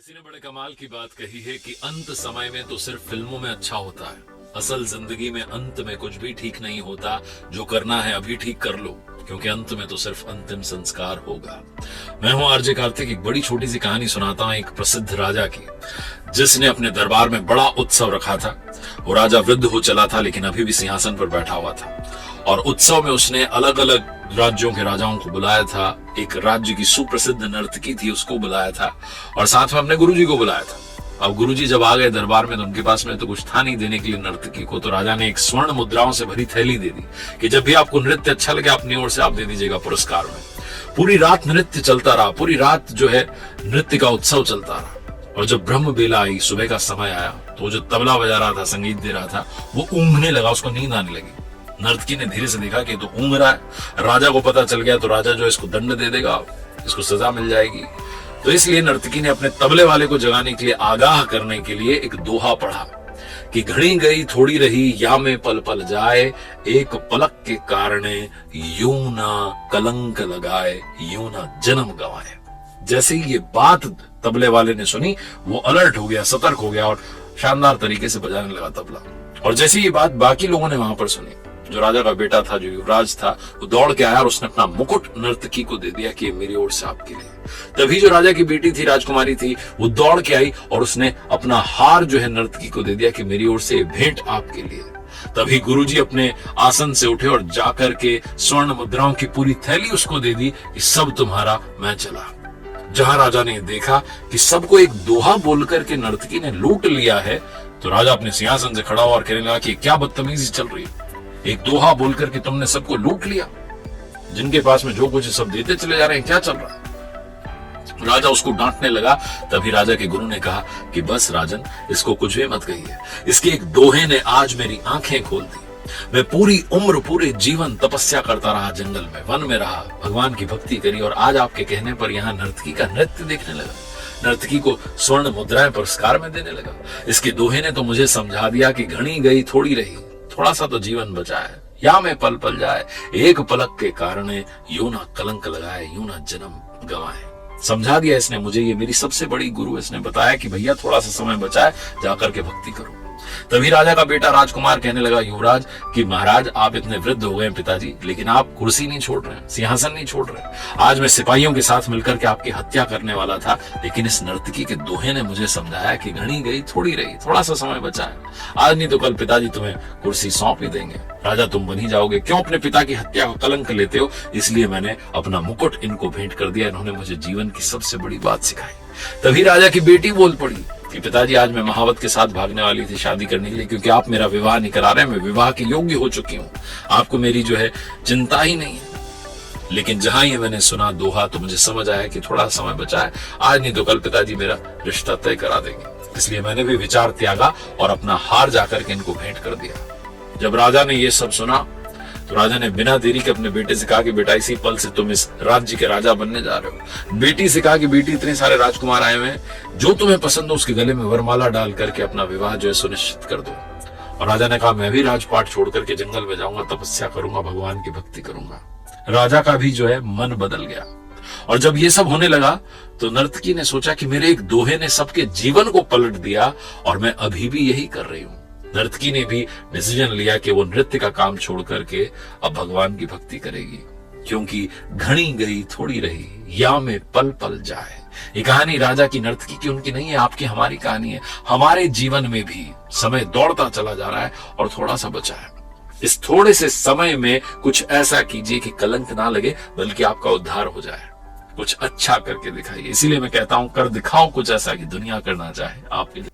किसी ने बड़े कमाल की बात कही है कि अंत समय में तो सिर्फ फिल्मों में अच्छा होता है, असल जिंदगी में अंत में कुछ भी ठीक नहीं होता। जो करना है अभी ठीक कर लो, क्योंकि अंत में तो सिर्फ अंतिम संस्कार होगा। मैं हूं आरजे कार्तिक। एक बड़ी छोटी सी कहानी सुनाता हूं एक प्रसिद्ध राजा की, जिसने अपने दरबार में बड़ा उत्सव रखा था। वो राजा वृद्ध हो चला था, लेकिन अभी भी सिंहासन पर बैठा हुआ था। और उत्सव में उसने अलग अलग राज्यों के राजाओं को बुलाया था। एक राज्य की सुप्रसिद्ध नर्तकी थी, उसको बुलाया था, और साथ में अपने गुरुजी को बुलाया था। अब गुरुजी जब आ गए दरबार में, तो उनके पास में तो कुछ था नहीं देने के लिए नर्तकी को। तो राजा ने एक स्वर्ण मुद्राओं से भरी थैली दे दी कि जब भी आपको नृत्य अच्छा लगे, अपनी ओर से आप दे दीजिएगा पुरस्कार में। पूरी रात नृत्य चलता रहा, पूरी रात जो है नृत्य का उत्सव चलता रहा। और जब ब्रह्म बेला आई, सुबह का समय आया, तो जो तबला बजा रहा था, संगीत दे रहा था, वो ऊँघने लगा, उसको नींद आने लगी। नर्तकी ने धीरे से देखा कि तो ऊँघ रहा है। राजा को पता चल गया, तो राजा जो इसको दंड दे देगा, इसको सजा मिल जाएगी। तो इसलिए नर्तकी ने अपने तबले वाले को जगाने के लिए, आगाह करने के लिए एक दोहा पढ़ा कि घड़ी गई थोड़ी रही, या में पल पल जाए, एक पलक के कारणे यूं ना कलंक लगाए, यूं ना जन्म गवाए। जैसे ही ये बात तबले वाले ने सुनी, वो अलर्ट हो गया, सतर्क हो गया, और शानदार तरीके से बजाने लगा तबला। और जैसे ये बात बाकी लोगों ने वहां पर सुनी, जो राजा का बेटा था, जो युवराज था, वो दौड़ के आया और उसने अपना मुकुट नर्तकी को दे दिया कि मेरी ओर से आपके लिए। तभी जो राजा की बेटी थी, राजकुमारी थी, वो दौड़ के आई और उसने अपना हार जो है नर्तकी को दे दिया कि मेरी ओर से भेंट आपके लिए। तभी गुरुजी अपने आसन से उठे और जाकर के स्वर्ण मुद्राओं की पूरी थैली उसको दे दी कि सब तुम्हारा, मैं चला। जहां राजा ने देखा कि सबको एक दोहा बोलकर के नर्तकी ने लूट लिया है, तो राजा अपने सिंहासन से खड़ा हुआ और कहने लगा कि क्या बदतमीजी चल रही है। एक दोहा बोलकर के तुमने सबको लूट लिया, जिनके पास में जो कुछ सब देते चले जा रहे हैं, क्या चल रहा है। राजा उसको डांटने लगा। तभी राजा के गुरु ने कहा कि बस राजन, इसको कुछ भी मत कहिए। इसके एक दोहे ने आज मेरी आंखें खोल दी। मैं पूरी उम्र, पूरे जीवन तपस्या करता रहा, जंगल में, वन में रहा, भगवान की भक्ति करी, और आज आपके कहने पर यहाँ नर्तकी का नृत्य देखने लगा, नर्तकी को स्वर्ण मुद्राएं पुरस्कार में देने लगा। इसके दोहे ने तो मुझे समझा दिया कि घड़ी गई थोड़ी रही, थोड़ा सा तो जीवन बचा है, या में पल पल जाए, एक पलक के कारण यूं ना कलंक लगाए, यूं ना जन्म गवाए। समझा दिया इसने मुझे, ये मेरी सबसे बड़ी गुरु, इसने बताया कि भैया थोड़ा सा समय बचा है, जाकर के भक्ति करो। तभी राजा का बेटा राजकुमार कहने लगा युवराज कि महाराज, आप इतने वृद्ध हो गए हैं पिताजी, लेकिन आप कुर्सी नहीं छोड़ रहे, सिंहासन नहीं छोड़ रहे। आज मैं सिपाहियों के साथ मिलकर के आपकी हत्या करने वाला था, लेकिन इस नर्तकी के दोहे ने मुझे समझाया कि घड़ी गई थोड़ी रही, थोड़ा सा समय बचा है। आज नहीं तो कल पिताजी तुम्हें कुर्सी सौंप ही देंगे, राजा तुम बन ही जाओगे। क्यों अपने पिता की हत्या का कलंक लेते हो? इसलिए मैंने अपना मुकुट इनको भेंट कर दिया। इन्होंने मुझे जीवन की सबसे बड़ी बात सिखाई। तभी राजा की बेटी बोल पड़ी कि पिताजी, आज मैं महावत के साथ भागने वाली थी शादी करने के लिए, क्योंकि आप मेरा विवाह नहीं करा रहे, मैं विवाह के योग्य हो चुकी हूँ, आपको मेरी जो है चिंता ही नहीं है। लेकिन जहां ये मैंने सुना दोहा, तो मुझे समझ आया कि थोड़ा समय बचा है, आज नहीं तो कल पिताजी मेरा रिश्ता तय करा देंगे। इसलिए मैंने भी विचार त्यागा और अपना हार जाकर के इनको भेंट कर दिया। जब राजा ने ये सब सुना, तो राजा ने बिना देरी के अपने बेटे से कहा कि बेटा, इसी पल से तुम इस राज्य के राजा बनने जा रहे हो। बेटी से कहा कि बेटी, इतने सारे राजकुमार आए हुए हैं, जो तुम्हें पसंद हो उसके गले में वरमाला डाल करके अपना विवाह जो है सुनिश्चित कर दो। और राजा ने कहा मैं भी राजपाट छोड़ करके जंगल में जाऊंगा, तपस्या करूंगा, भगवान की भक्ति करूंगा। राजा का भी जो है मन बदल गया। और जब ये सब होने लगा, तो नर्तकी ने सोचा कि मेरे एक दोहे ने सबके जीवन को पलट दिया, और मैं अभी भी यही कर रही हूं। नर्तकी ने भी डिसीजन लिया कि वो नृत्य का काम छोड़ करके अब भगवान की भक्ति करेगी, क्योंकि घड़ी गई थोड़ी रही, या में पल पल जाए। ये कहानी राजा की, नर्तकी की, उनकी नहीं है, आपकी, हमारी कहानी है। हमारे जीवन में भी समय दौड़ता चला जा रहा है और थोड़ा सा बचा है। इस थोड़े से समय में कुछ ऐसा कीजिए कि कलंक ना लगे, बल्कि आपका उद्धार हो जाए। कुछ अच्छा करके दिखाइए। इसीलिए मैं कहता हूं, कर दिखाओ कुछ ऐसा कि दुनिया करना चाहे आपके लिए।